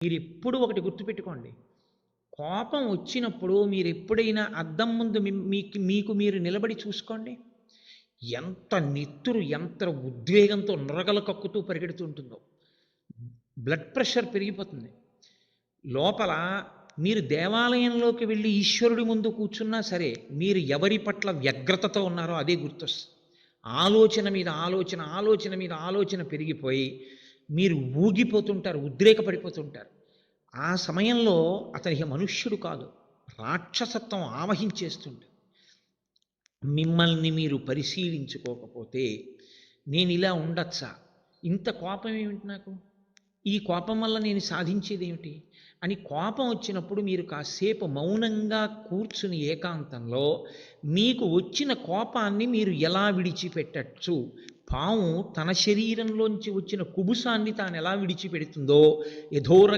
మీరెప్పుడు ఒకటి గుర్తుపెట్టుకోండి. కోపం వచ్చినప్పుడు మీరెప్పుడైనా అద్దం ముందు మీకు మీరు నిలబడి చూసుకోండి. ఎంత నెత్తురు, ఎంత ఉద్వేగంతో నురగలు కక్కుతూ పరిగెడుతూ ఉంటుందో. బ్లడ్ ప్రెషర్ పెరిగిపోతుంది. లోపల మీరు దేవాలయంలోకి వెళ్ళి ఈశ్వరుడి ముందు కూర్చున్నా సరే, మీరు ఎవరి పట్ల వ్యగ్రతతో ఉన్నారో అదే గుర్తొస్తుంది. ఆలోచన మీద ఆలోచన, ఆలోచన మీద ఆలోచన పెరిగిపోయి, మీరు ఊగిపోతుంటారు, ఉద్రేకపడిపోతుంటారు. ఆ సమయంలో అతనికి మనుష్యుడు కాదు, రాక్షసత్వం ఆవహించేస్తుంది. మిమ్మల్ని మీరు పరిశీలించుకోకపోతే, నేనిలా ఉండొచ్చా? ఇంత కోపం ఏమిటి నాకు? ఈ కోపం వల్ల నేను సాధించేదేమిటి? అని కోపం వచ్చినప్పుడు మీరు కాసేపు మౌనంగా కూర్చుని ఏకాంతంలో మీకు వచ్చిన కోపాన్ని మీరు ఎలా విడిచిపెట్టచ్చు? పాము తన శరీరంలోంచి వచ్చిన కుబుసాన్ని తాను ఎలా విడిచిపెడుతుందో యథోరగ